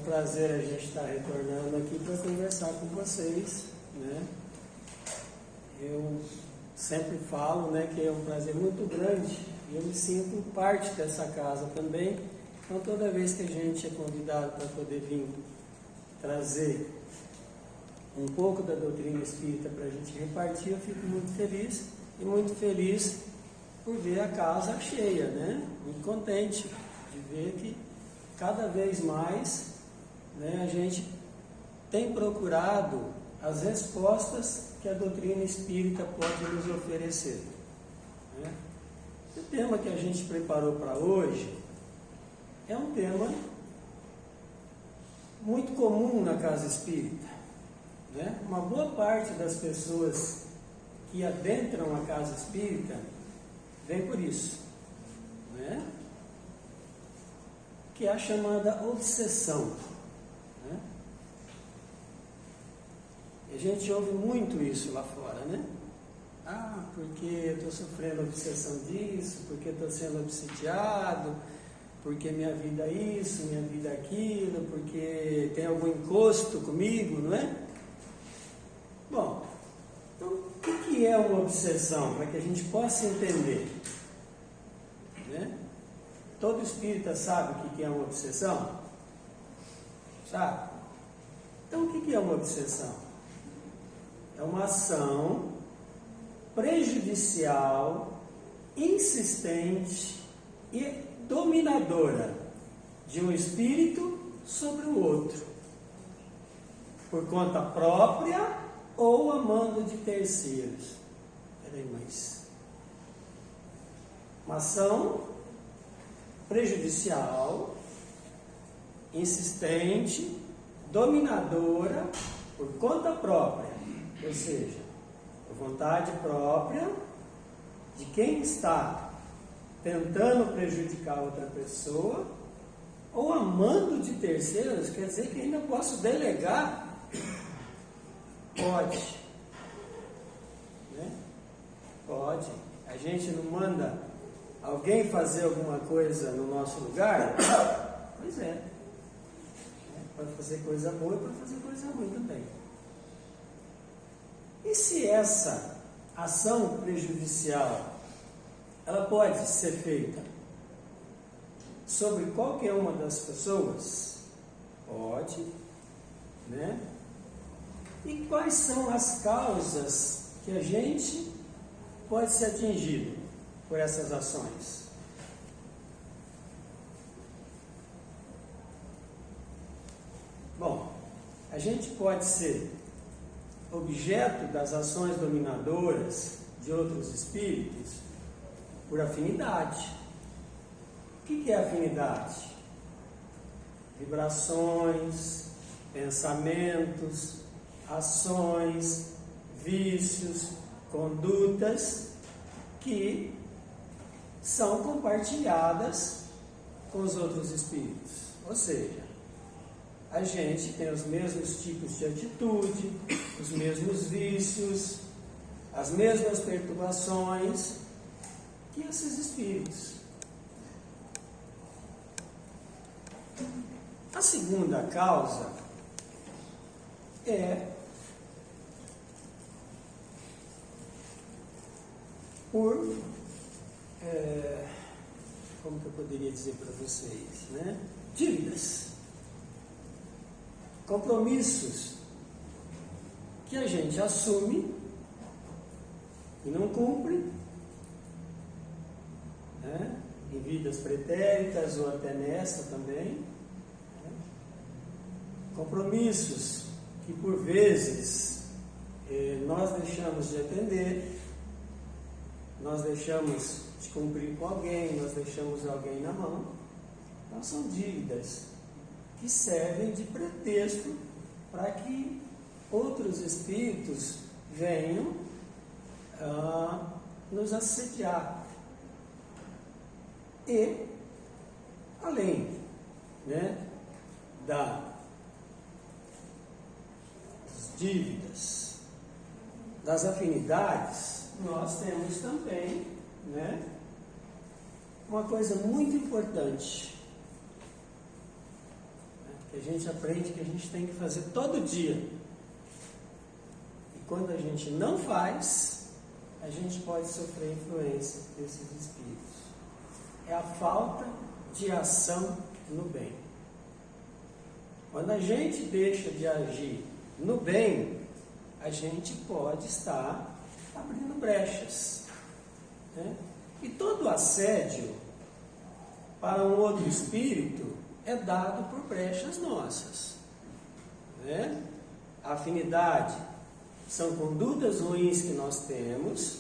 prazer a gente estar retornando aqui para conversar com vocês, né? Eu sempre falo, né, que é um prazer muito grande e eu me sinto parte dessa casa também. Então, toda vez que a gente é convidado para poder vir trazer um pouco da doutrina espírita para a gente repartir, eu fico muito feliz e muito feliz por ver a casa cheia, né? Muito contente de ver que cada vez mais, né, a gente tem procurado as respostas que a doutrina espírita pode nos oferecer, né? O tema que a gente preparou para hoje é um tema muito comum na casa espírita, né? Uma boa parte das pessoas que adentram a casa espírita vem por isso, né? Que é a chamada obsessão, né? E a gente ouve muito isso lá fora, né? Ah, porque eu estou sofrendo obsessão disso, porque estou sendo obsidiado, porque minha vida é isso, minha vida é aquilo, porque tem algum encosto comigo, não é? Bom, então o que é uma obsessão? Para que a gente possa entender, né? Todo espírita sabe o que é uma obsessão? Sabe? Então o que é uma obsessão? É uma ação prejudicial, insistente e dominadora de um espírito sobre o outro, por conta própria ou a mando de terceiros. Peraí, mas uma ação prejudicial, insistente, dominadora por conta própria, ou seja, por vontade própria de quem está tentando prejudicar outra pessoa, ou a mando de terceiros, quer dizer que ainda posso delegar? Pode, né? Pode. A gente não manda alguém fazer alguma coisa no nosso lugar? Pois é. Pode fazer coisa boa e pode fazer coisa ruim também. E se essa ação prejudicial ela pode ser feita sobre qualquer uma das pessoas? Pode, né? E quais são as causas que a gente pode ser atingido por essas ações? Bom, a gente pode ser objeto das ações dominadoras de outros espíritos por afinidade. O que é afinidade? Vibrações, pensamentos, ações, vícios, condutas que são compartilhadas com os outros espíritos. Ou seja, a gente tem os mesmos tipos de atitude, os mesmos vícios, as mesmas perturbações que esses espíritos. A segunda causa é por, como que eu poderia dizer para vocês, né? Dívidas, compromissos que a gente assume e não cumpre, né? Em vidas pretéritas ou até nessa também, né? Compromissos que por vezes nós deixamos de atender, nós deixamos de cumprir com alguém, nós deixamos alguém na mão. Então são dívidas que servem de pretexto para que outros espíritos venham nos assediar. E, além, né, das dívidas, das afinidades, nós temos também, né, uma coisa muito importante, que a gente aprende que a gente tem que fazer todo dia. E quando a gente não faz, a gente pode sofrer influência desses espíritos. É a falta de ação no bem. Quando a gente deixa de agir no bem, a gente pode estar abrindo brechas, né? E todo assédio para um outro espírito é dado por brechas nossas, né? A afinidade são condutas ruins que nós temos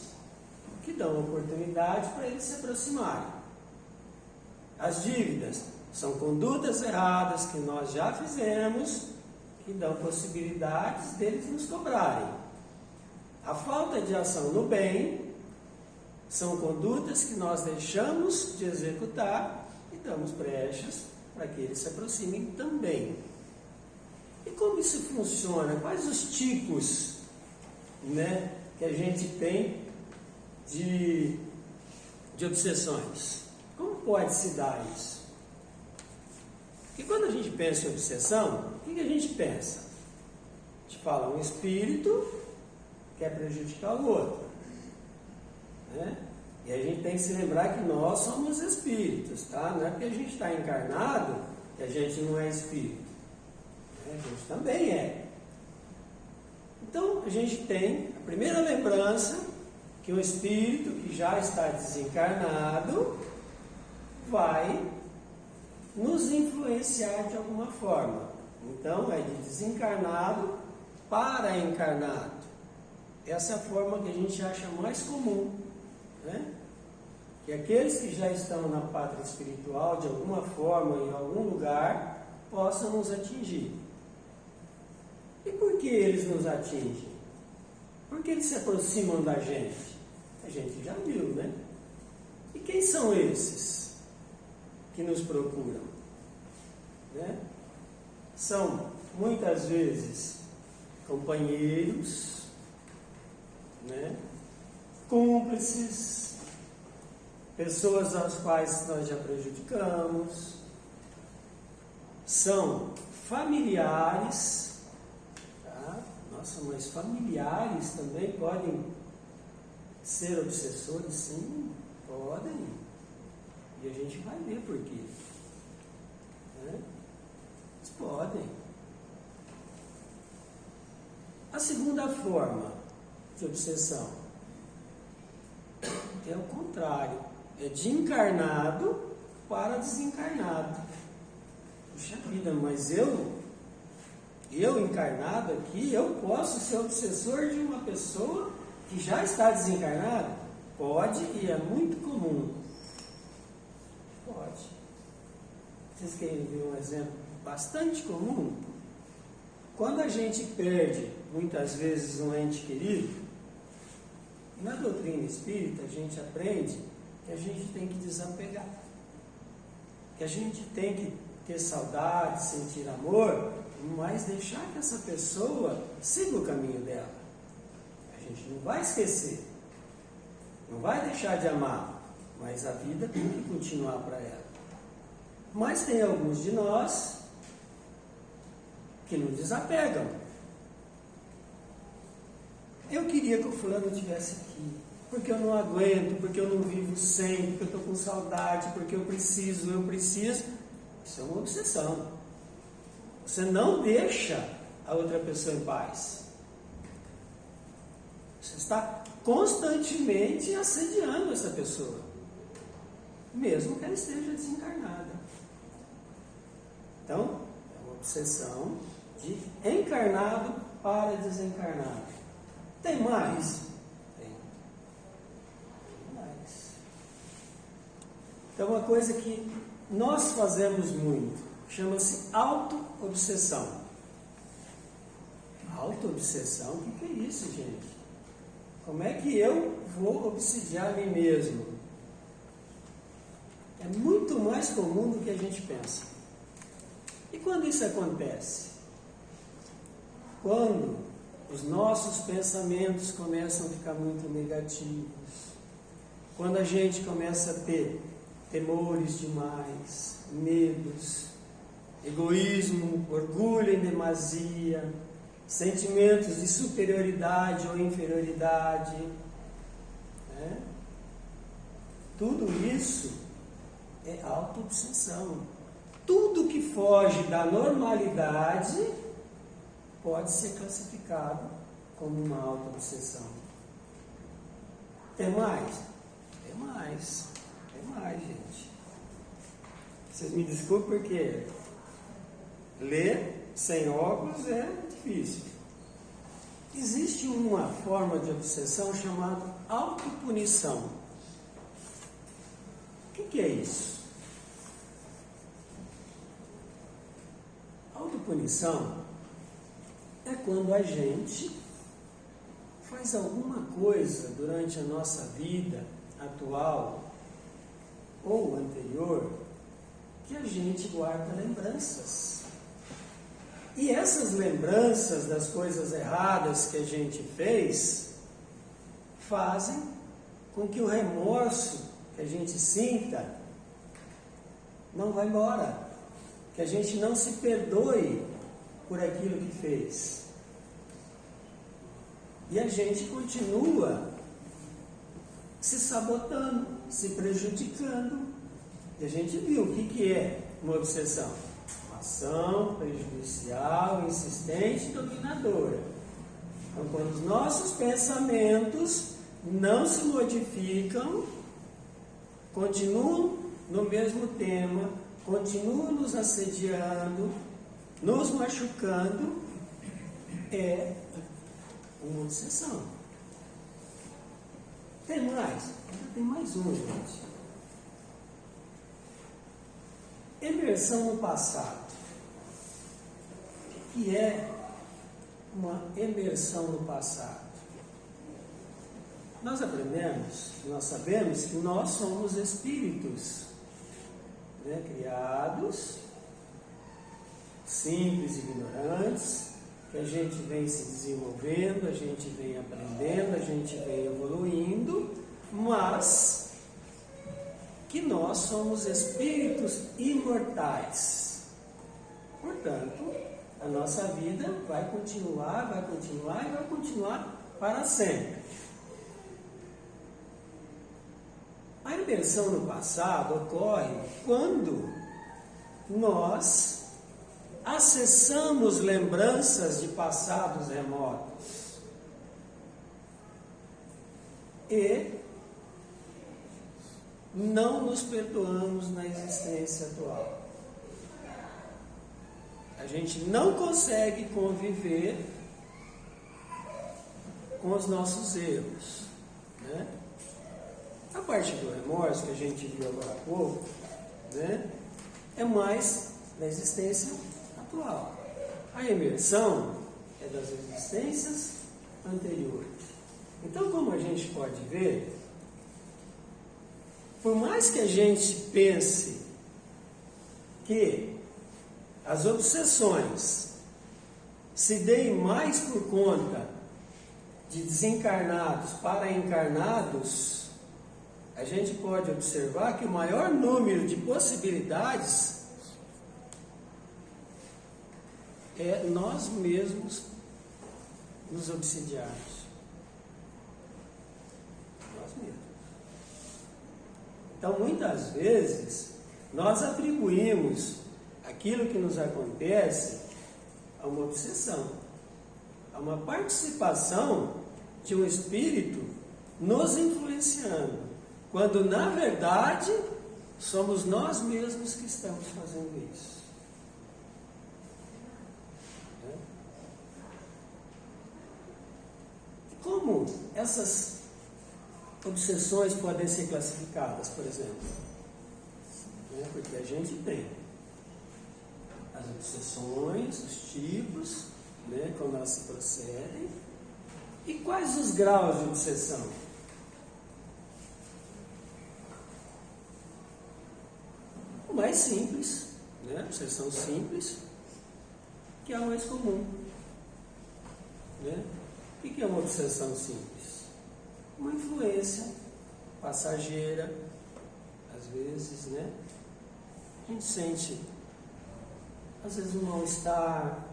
que dão oportunidade para eles se aproximarem. As dívidas são condutas erradas que nós já fizemos que dão possibilidades deles nos cobrarem. A falta de ação no bem são condutas que nós deixamos de executar e damos brechas para que eles se aproximem também. E como isso funciona? Quais os tipos, né, que a gente tem de obsessões? Como pode se dar isso? E quando a gente pensa em obsessão, o que a gente pensa? A gente fala, um espírito quer prejudicar o outro, né? E a gente tem que se lembrar que nós somos espíritos, tá? Não é porque a gente está encarnado que a gente não é espírito, né? A gente também é. Então a gente tem a primeira lembrança que um espírito que já está desencarnado vai nos influenciar de alguma forma. Então é de desencarnado para encarnado. Essa é a forma que a gente acha mais comum, né? Que aqueles que já estão na pátria espiritual, de alguma forma, em algum lugar, possam nos atingir. E por que eles nos atingem? Por que eles se aproximam da gente? A gente já viu, né? E quem são esses que nos procuram, né? São muitas vezes companheiros, né? Cúmplices, pessoas às quais nós já prejudicamos, são familiares, tá? Nossa, mas familiares também podem ser obsessores? Sim, podem. E a gente vai ver por quê, né? Eles podem. A segunda forma de obsessão é o contrário, é de encarnado para desencarnado. Puxa vida, mas eu encarnado aqui, eu posso ser obsessor de uma pessoa que já está desencarnada? Pode, e é muito comum. Pode. Vocês querem ver um exemplo bastante comum? Quando a gente perde, muitas vezes, um ente querido, na doutrina espírita a gente aprende que a gente tem que desapegar, que a gente tem que ter saudade, sentir amor, mas deixar que essa pessoa siga o caminho dela. A gente não vai esquecer, não vai deixar de amar, mas a vida tem que continuar para ela. Mas tem alguns de nós que não desapegam. Eu queria que o fulano estivesse aqui, porque eu não aguento, porque eu não vivo sem, porque eu estou com saudade, porque eu preciso. Isso é uma obsessão. Você não deixa a outra pessoa em paz. Você está constantemente assediando essa pessoa, mesmo que ela esteja desencarnada. Então, é uma obsessão de encarnado para desencarnado. Tem mais? Tem mais. Então, uma coisa que nós fazemos muito, chama-se auto-obsessão. Auto-obsessão? O que é isso, gente? Como é que eu vou obsidiar a mim mesmo? É muito mais comum do que a gente pensa. E quando isso acontece? Quando os nossos pensamentos começam a ficar muito negativos, quando a gente começa a ter temores demais, medos, egoísmo, orgulho em demasia, sentimentos de superioridade ou inferioridade, né? Tudo isso é autoobsessão. Tudo que foge da normalidade pode ser classificado como uma autoobsessão. Tem mais? Tem mais. Tem mais, gente. Vocês me desculpem porque ler sem óculos é difícil. Existe uma forma de obsessão chamada autopunição. O que é isso? Autopunição é quando a gente faz alguma coisa durante a nossa vida atual ou anterior que a gente guarda lembranças. E essas lembranças das coisas erradas que a gente fez fazem com que o remorso que a gente sinta não vá embora, que a gente não se perdoe por aquilo que fez. E a gente continua se sabotando, se prejudicando. E a gente viu o que é uma obsessão. Uma ação prejudicial, insistente e dominadora. Então, quando os nossos pensamentos não se modificam, continuam no mesmo tema, continuam nos assediando, nos machucando, é uma obsessão. Tem mais? Tem mais um, gente. Imersão no passado. O que é uma imersão no passado? Nós aprendemos, nós sabemos que nós somos espíritos, né, criados, simples e ignorantes, que a gente vem se desenvolvendo, a gente vem aprendendo, a gente vem evoluindo, mas que nós somos espíritos imortais. Portanto, a nossa vida vai continuar e vai continuar para sempre. A imersão no passado ocorre quando nós acessamos lembranças de passados remotos e não nos perdoamos na existência atual. A gente não consegue conviver com os nossos erros, né? A parte do remorso que a gente viu agora há pouco, né, é mais da existência atual. A imersão é das existências anteriores. Então, como a gente pode ver, por mais que a gente pense que as obsessões se deem mais por conta de desencarnados para encarnados, a gente pode observar que o maior número de possibilidades é nós mesmos nos obsidiarmos. Nós mesmos. Então, muitas vezes, nós atribuímos aquilo que nos acontece a uma obsessão, a uma participação de um espírito nos influenciando, quando na verdade somos nós mesmos que estamos fazendo isso. Como essas obsessões podem ser classificadas, por exemplo? Porque a gente tem as obsessões, os tipos, como elas se procedem, e quais os graus de obsessão? O mais simples, obsessão simples, que é o mais comum. O que é uma obsessão simples? Uma influência passageira, às vezes, a gente sente às vezes um mal-estar,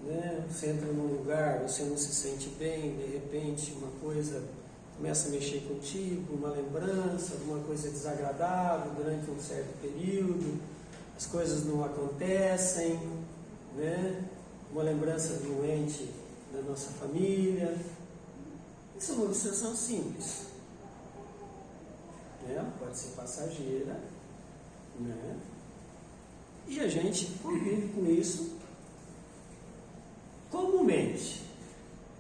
né? Você entra num lugar, você não se sente bem, de repente uma coisa começa a mexer contigo, uma lembrança, alguma coisa desagradável durante um certo período, as coisas não acontecem, né? Uma lembrança doente da nossa família. Isso é uma obsessão simples, né? Pode ser passageira, né? E a gente convive com isso comumente,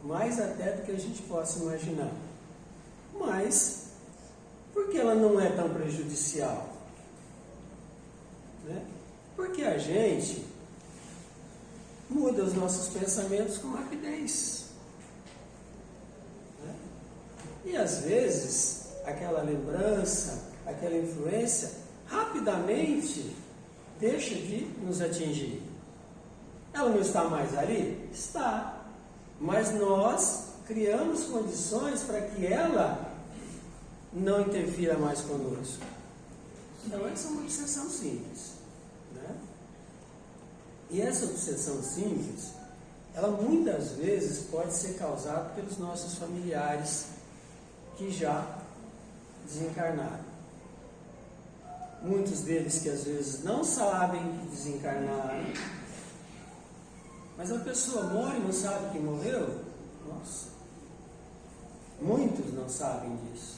mais até do que a gente possa imaginar. Mas, por que ela não é tão prejudicial? Né? Porque a gente muda os nossos pensamentos com rapidez. Né? E às vezes, aquela lembrança, aquela influência, rapidamente deixa de nos atingir. Ela não está mais ali? Está. Mas nós criamos condições para que ela não interfira mais conosco. Então, essa é uma obsessão simples. Né? E essa obsessão simples, ela muitas vezes pode ser causada pelos nossos familiares que já desencarnaram. Muitos deles que às vezes não sabem que desencarnaram, mas a pessoa morre e não sabe que morreu? Nossa, muitos não sabem disso.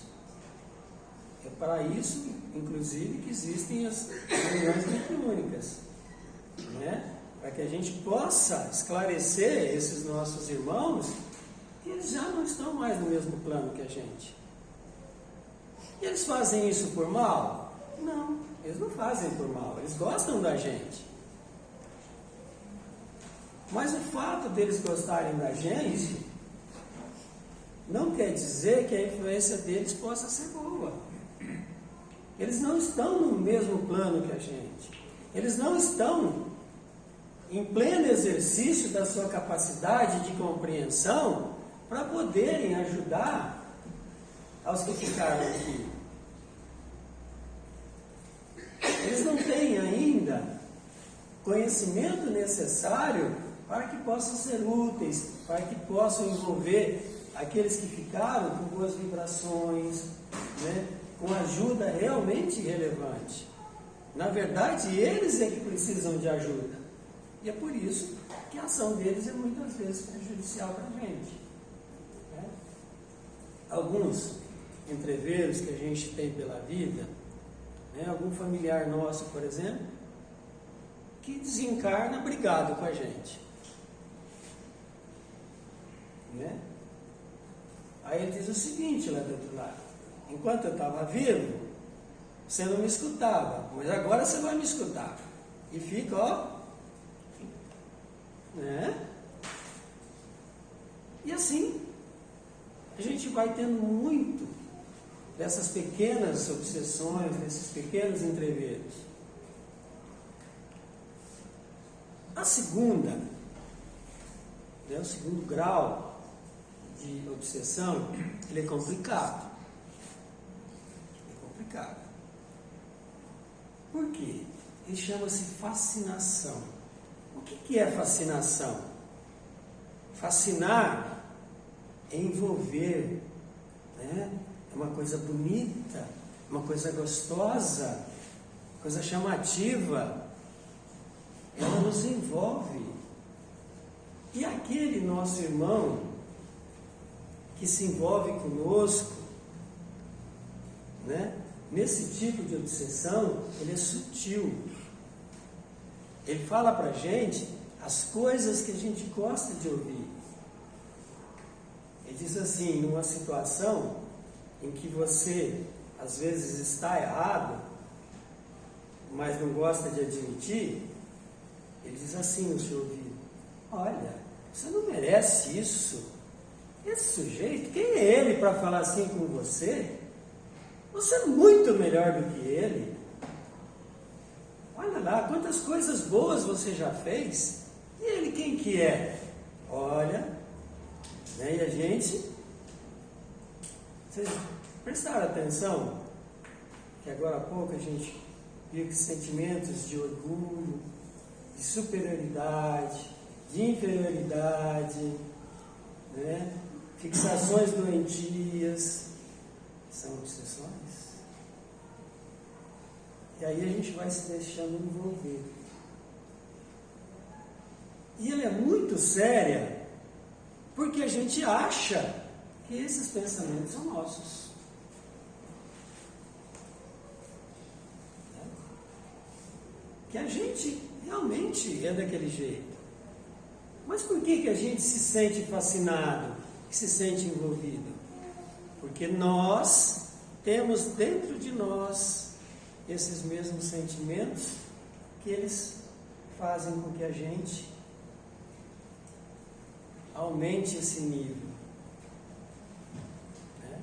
É para isso, inclusive, que existem as reuniões mediúnicas, né? Para que a gente possa esclarecer esses nossos irmãos que eles já não estão mais no mesmo plano que a gente. E eles fazem isso por mal? Não, eles não fazem por mal, eles gostam da gente. Mas o fato deles gostarem da gente não quer dizer que a influência deles possa ser boa. Eles não estão no mesmo plano que a gente. Eles não estão em pleno exercício da sua capacidade de compreensão para poderem ajudar aos que ficaram aqui. Eles não têm ainda conhecimento necessário para que possam ser úteis, para que possam envolver aqueles que ficaram com boas vibrações, né? Com ajuda realmente relevante. Na verdade, eles é que precisam de ajuda. E é por isso que a ação deles é muitas vezes prejudicial para a gente. Né? Alguns entreveros que a gente tem pela vida, né? Algum familiar nosso, por exemplo, que desencarna brigado com a gente. Né? Aí ele diz o seguinte lá do outro lado: enquanto eu estava vivo, você não me escutava, mas agora você vai me escutar. E fica, ó, né? E assim, a gente vai tendo muito dessas pequenas obsessões, desses pequenos entreveros. A segunda, né, o segundo grau de obsessão, ele é complicado. É complicado. Por quê? Ele chama-se fascinação. O que é fascinação? Fascinar é envolver, né? É uma coisa bonita, uma coisa gostosa, coisa chamativa. Ela nos envolve. E aquele nosso irmão que se envolve conosco, né? Nesse tipo de obsessão, ele é sutil. Ele fala para a gente as coisas que a gente gosta de ouvir. Ele diz assim, numa situação em que você, às vezes, está errado, mas não gosta de admitir, ele diz assim no seu ouvido: olha, você não merece isso. Esse sujeito, quem é ele para falar assim com você? Você é muito melhor do que ele. Olha lá, quantas coisas boas você já fez. E ele quem que é? Olha, né, e a gente... Vocês prestaram atenção? Que agora há pouco a gente viu que sentimentos de orgulho, de superioridade, de inferioridade, né? Fixações doentias, são obsessões. E aí a gente vai se deixando envolver. E ela é muito séria, porque a gente acha que esses pensamentos são nossos. Que a gente realmente é daquele jeito. Mas por que a gente se sente fascinado, se sente envolvido? Porque nós temos dentro de nós esses mesmos sentimentos que eles fazem com que a gente aumente esse nível. Né?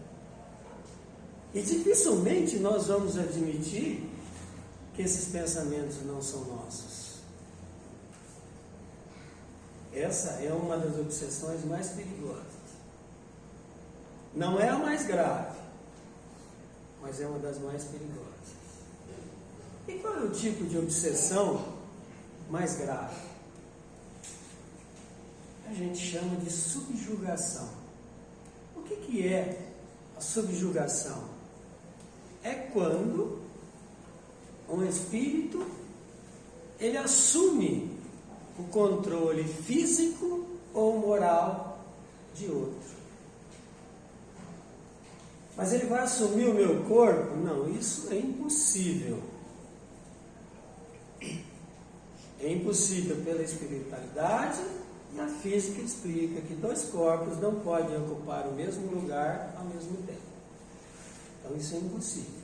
E dificilmente nós vamos admitir que esses pensamentos não são nossos. Essa é uma das obsessões mais perigosas. Não é a mais grave, mas é uma das mais perigosas. E qual é o tipo de obsessão mais grave? A gente chama de subjugação. O que é a subjugação? É quando um espírito ele assume o controle físico ou moral de outro. Mas ele vai assumir o meu corpo? Não, isso é impossível. É impossível pela espiritualidade, e a física explica que dois corpos não podem ocupar o mesmo lugar ao mesmo tempo. Então isso é impossível.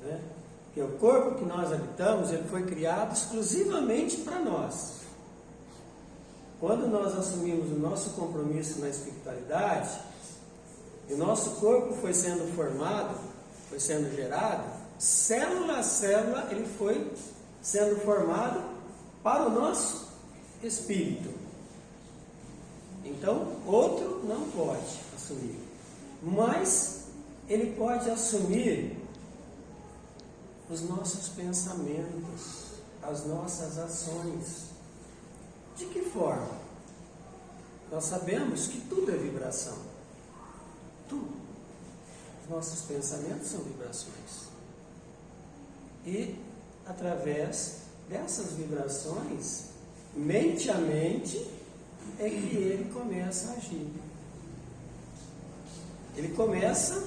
Né? Porque o corpo que nós habitamos, ele foi criado exclusivamente para nós. Quando nós assumimos o nosso compromisso na espiritualidade, e o nosso corpo foi sendo formado, foi sendo gerado, célula a célula, ele foi sendo formado para o nosso espírito. Então, outro não pode assumir. Mas ele pode assumir os nossos pensamentos, as nossas ações. De que forma? Nós sabemos que tudo é vibração. Tudo. Os nossos pensamentos são vibrações. E através dessas vibrações, mente a mente, é que ele começa a agir. Ele começa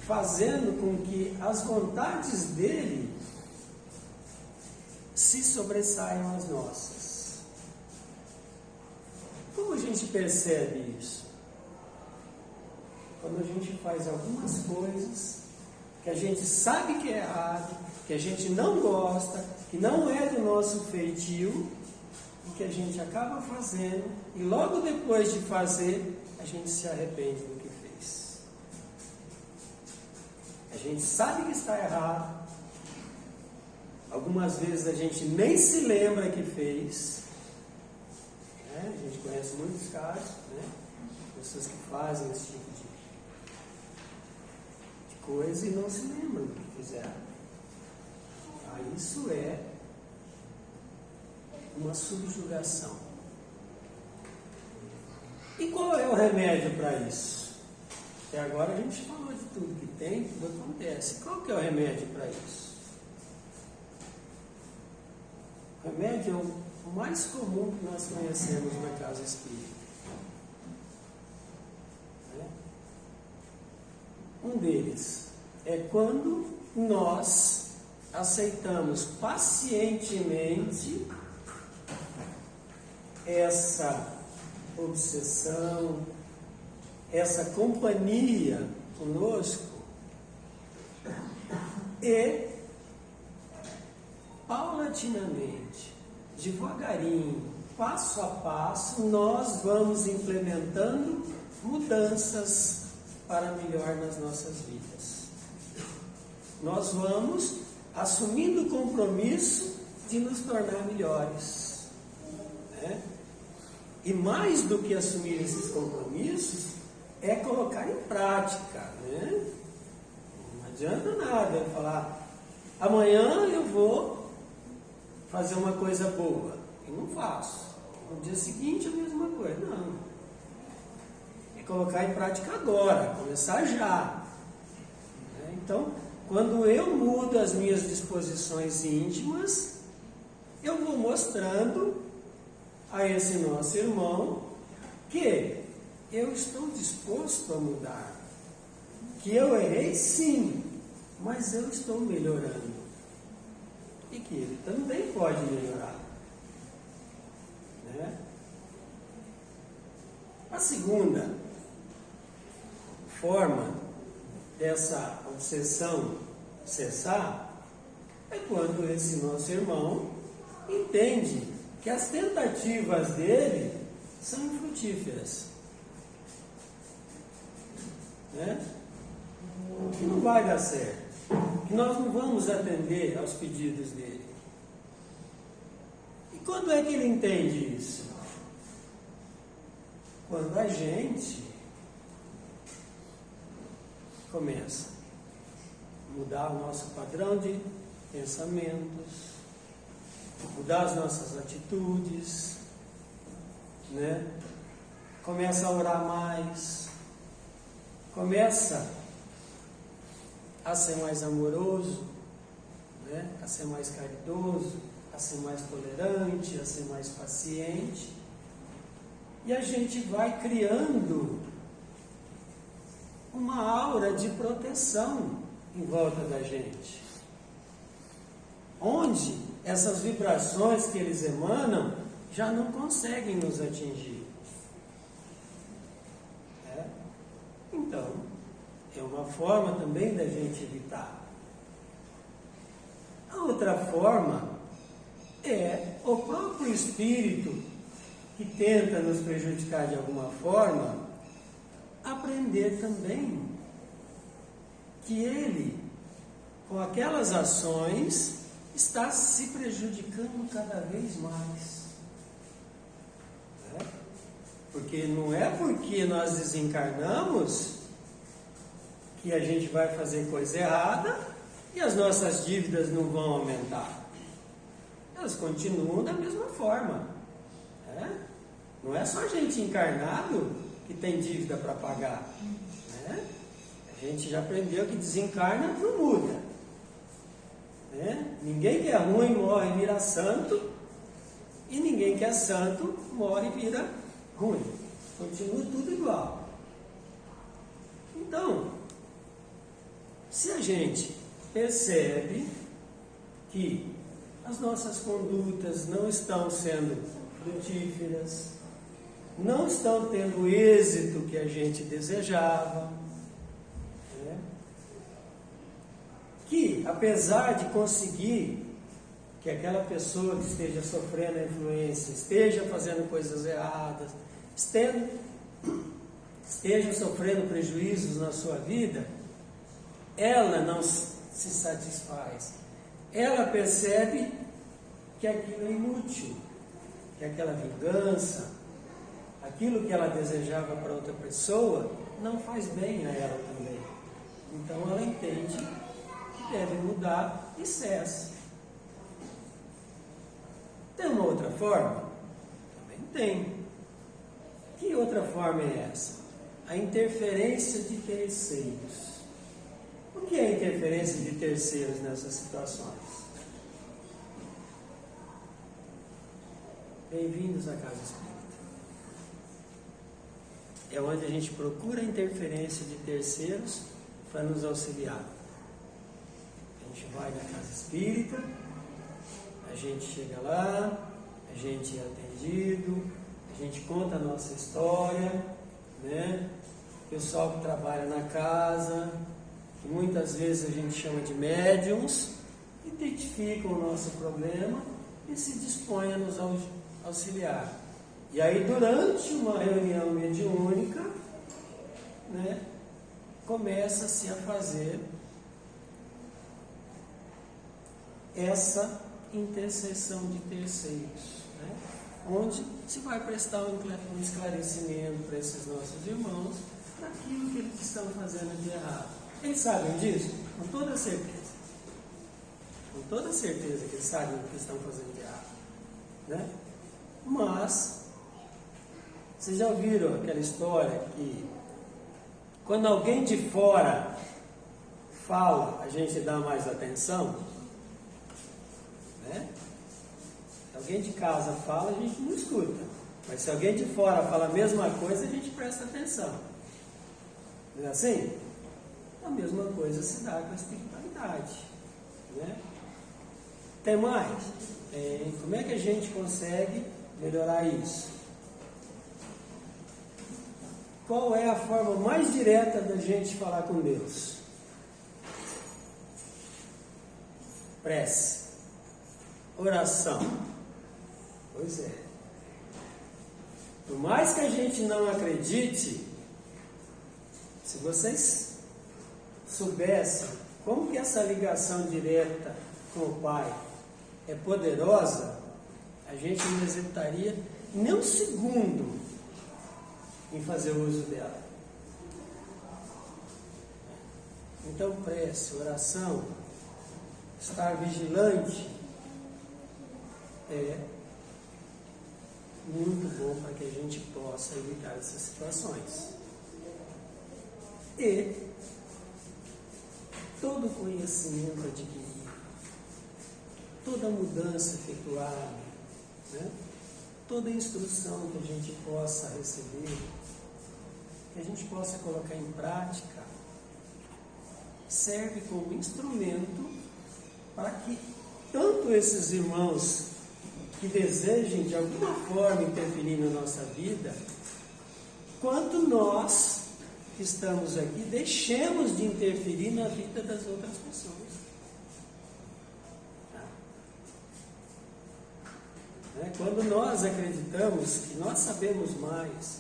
fazendo com que as vontades dele se sobressaiam às nossas. Como a gente percebe isso? Quando a gente faz algumas coisas que a gente sabe que é errado, que a gente não gosta, que não é do nosso feitio, e que a gente acaba fazendo, e logo depois de fazer, a gente se arrepende do que fez. A gente sabe que está errado, algumas vezes a gente nem se lembra que fez, né? A gente conhece muitos casos, né? Pessoas que fazem esse tipo de coisa e não se lembram do que fizeram. Isso é uma subjugação. E qual é o remédio para isso? Até agora a gente falou de tudo que tem, tudo acontece. Qual que é o remédio para isso? O remédio é o mais comum que nós conhecemos na casa espírita. Um deles é quando nós aceitamos pacientemente essa obsessão, essa companhia conosco e paulatinamente, devagarinho, passo a passo, nós vamos implementando mudanças para melhor nas nossas vidas. Nós vamos assumindo o compromisso de nos tornar melhores, né? E mais do que assumir esses compromissos, é colocar em prática, né? Não adianta nada eu falar, amanhã eu vou fazer uma coisa boa e não faço. No dia seguinte a mesma coisa. Não. É colocar em prática agora, começar já. Então, quando eu mudo as minhas disposições íntimas, eu vou mostrando a esse nosso irmão que eu estou disposto a mudar. Que eu errei sim, mas eu estou melhorando. E que ele também pode melhorar. Né? A segunda forma dessa obsessão cessar é quando esse nosso irmão entende que as tentativas dele são infrutíferas. Né? Que não vai dar certo. Que nós não vamos atender aos pedidos dele. E quando é que ele entende isso? Quando a gente começa a mudar o nosso padrão de pensamentos, mudar as nossas atitudes, né? Começa a orar mais, começa a ser mais amoroso, né? A ser mais caridoso, a ser mais tolerante, a ser mais paciente. E a gente vai criando uma aura de proteção em volta da gente, onde essas vibrações que eles emanam já não conseguem nos atingir. Então, é uma forma também da gente evitar. A outra forma é o próprio espírito que tenta nos prejudicar de alguma forma, aprender também que ele, com aquelas ações, está se prejudicando cada vez mais. Porque não é porque nós desencarnamos que a gente vai fazer coisa errada e as nossas dívidas não vão aumentar. Elas continuam da mesma forma. Não é só gente encarnado que tem dívida para pagar. A gente já aprendeu que desencarna não muda. Ninguém que é ruim morre e vira santo, e ninguém que é santo morre e vira ruim. Continua tudo igual. Então, se a gente percebe que as nossas condutas não estão sendo frutíferas, não estão tendo o êxito que a gente desejava, que apesar de conseguir que aquela pessoa que esteja sofrendo a influência, esteja fazendo coisas erradas, esteja sofrendo prejuízos na sua vida, ela não se satisfaz. Ela percebe que aquilo é inútil, que aquela vingança, aquilo que ela desejava para outra pessoa, não faz bem a ela também. Então ela entende que deve mudar e cessa. Tem uma outra forma? Também tem. Que outra forma é essa? A interferência de terceiros. O que é a interferência de terceiros nessas situações? Bem-vindos à Casa Espírita. É onde a gente procura a interferência de terceiros para nos auxiliar. A gente vai na Casa Espírita, a gente chega lá, a gente é atendido, a gente conta a nossa história, né? O pessoal que trabalha na casa, que muitas vezes a gente chama de médiums, identificam o nosso problema e se dispõem a nos auxiliar. E aí, durante uma reunião mediúnica, né, começa-se a fazer essa intercessão de terceiros, né, onde se vai prestar um esclarecimento para esses nossos irmãos daquilo que eles estão fazendo de errado. Eles sabem disso? Com toda certeza. com toda certeza que eles sabem o que estão fazendo de errado, né? Mas, vocês já ouviram aquela história que quando alguém de fora fala, a gente dá mais atenção, né? Se alguém de casa fala, a gente não escuta. Mas se alguém de fora fala a mesma coisa, a gente presta atenção. Não é assim? A mesma coisa se dá com a espiritualidade, né? Tem mais? Como é que a gente consegue melhorar isso? Qual é a forma mais direta da gente falar com Deus? Prece, oração. Pois é. Por mais que a gente não acredite, se vocês soubessem como que essa ligação direta com o Pai é poderosa, a gente não hesitaria nem um segundo em fazer uso dela. Então, prece, oração, estar vigilante é muito bom para que a gente possa evitar essas situações. E todo conhecimento adquirido, toda mudança efetuada, né? Toda instrução que a gente possa receber, que a gente possa colocar em prática, serve como instrumento para que tanto esses irmãos que desejem de alguma forma interferir na nossa vida, quanto nós que estamos aqui deixemos de interferir na vida das outras pessoas. Quando nós acreditamos que nós sabemos mais,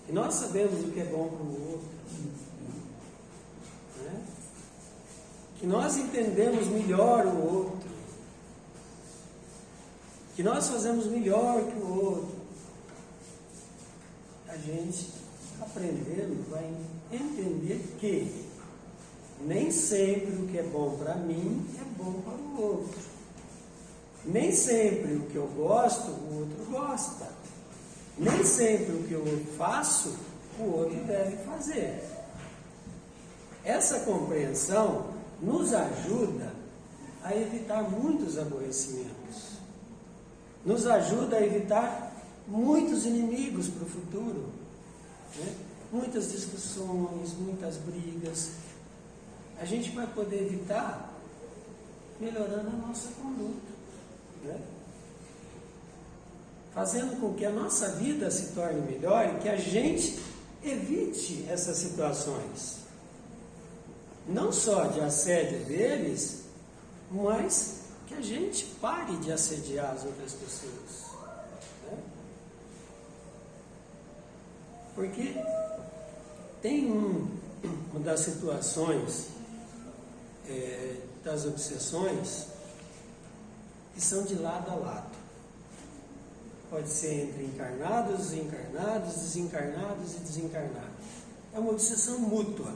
que nós sabemos o que é bom para o outro, né? Que nós entendemos melhor o outro, que nós fazemos melhor que o outro, a gente, aprendendo, vai entender que nem sempre o que é bom para mim é bom para o outro. Nem sempre o que eu gosto, o outro gosta. Nem sempre o que eu faço, o outro deve fazer. Essa compreensão nos ajuda a evitar muitos aborrecimentos. Nos ajuda a evitar muitos inimigos para o futuro, né? Muitas discussões, muitas brigas. A gente vai poder evitar melhorando a nossa conduta, né? Fazendo com que a nossa vida se torne melhor e que a gente evite essas situações. Não só de assédio deles, mas que a gente pare de assediar as outras pessoas, né? Porque tem uma das situações das obsessões que são de lado a lado. Pode ser entre encarnados, encarnados, desencarnados e desencarnados. É uma obsessão mútua.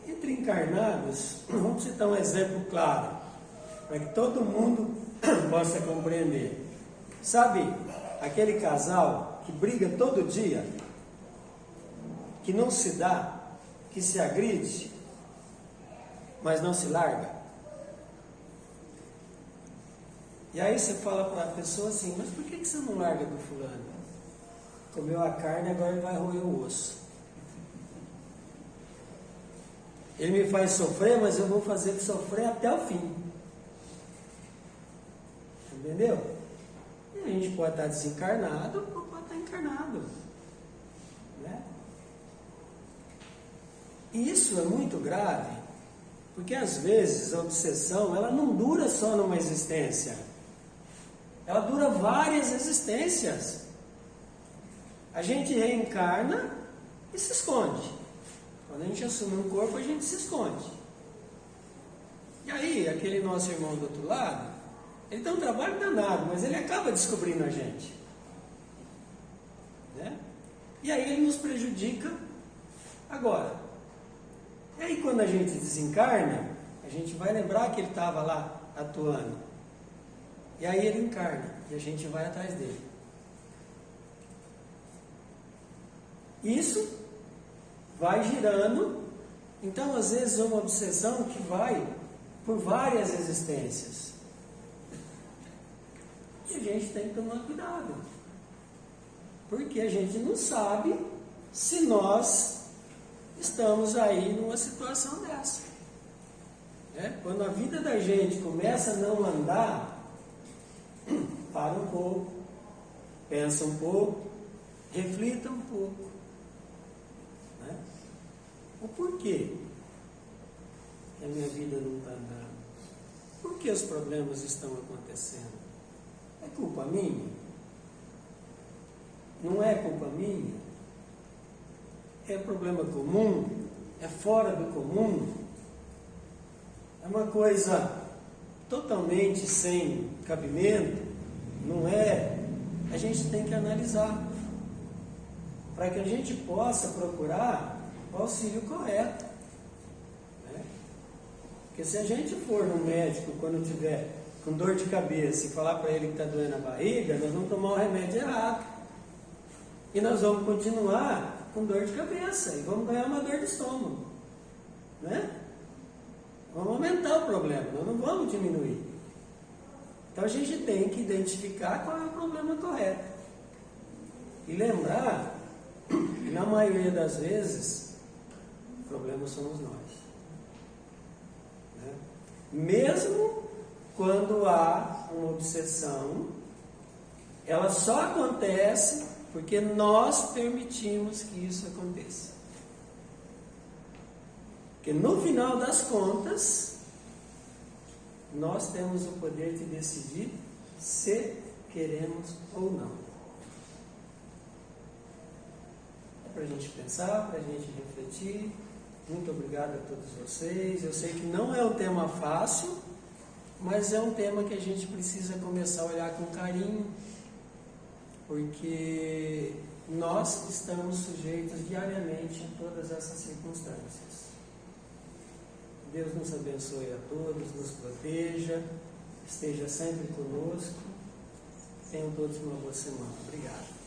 Entre encarnados, vamos citar um exemplo claro, para que todo mundo possa compreender. Sabe, aquele casal que briga todo dia, que não se dá, que se agride, mas não se larga? E aí você fala para a pessoa assim, mas por que você não larga do fulano? Comeu a carne, agora ele vai roer o osso. Ele me faz sofrer, mas eu vou fazer ele sofrer até o fim. Entendeu? E a gente pode estar desencarnado ou pode estar encarnado, né? E isso é muito grave, porque às vezes a obsessão, ela não dura só numa existência. Ela dura várias existências. A gente reencarna e se esconde. Quando a gente assume um corpo, a gente se esconde. E aí, aquele nosso irmão do outro lado, ele tem um trabalho danado, mas ele acaba descobrindo a gente, né? E aí ele nos prejudica. Agora, E aí quando a gente desencarna, a gente vai lembrar que ele estava lá atuando. E aí ele encarna e a gente vai atrás dele. Isso vai girando. Então às vezes é uma obsessão que vai por várias existências. E a gente tem que tomar cuidado. Porque a gente não sabe se nós estamos aí numa situação dessa. Quando a vida da gente começa a não andar, para um pouco, pensa um pouco, reflita um pouco. O porquê que a minha vida não está andando? Por que os problemas estão acontecendo? É culpa minha? Não é culpa minha? É problema comum? É fora do comum? É uma coisa totalmente sem cabimento? Não é? A gente tem que analisar para que a gente possa procurar o auxílio correto. Porque se a gente for no médico quando tiver com dor de cabeça e falar para ele que está doendo a barriga, nós vamos tomar o remédio errado. E nós vamos continuar com dor de cabeça e vamos ganhar uma dor de estômago. Vamos aumentar o problema, nós não vamos diminuir. Então a gente tem que identificar qual é o problema correto. E lembrar que na maioria das vezes, o problema somos nós. Mesmo quando há uma obsessão, ela só acontece porque nós permitimos que isso aconteça. Porque no final das contas, nós temos o poder de decidir se queremos ou não. É para a gente pensar, para a gente refletir. Muito obrigado a todos vocês. Eu sei que não é um tema fácil, mas é um tema que a gente precisa começar a olhar com carinho, porque nós estamos sujeitos diariamente a todas essas circunstâncias. Deus nos abençoe a todos, nos proteja, esteja sempre conosco. Tenham todos uma boa semana. Obrigado.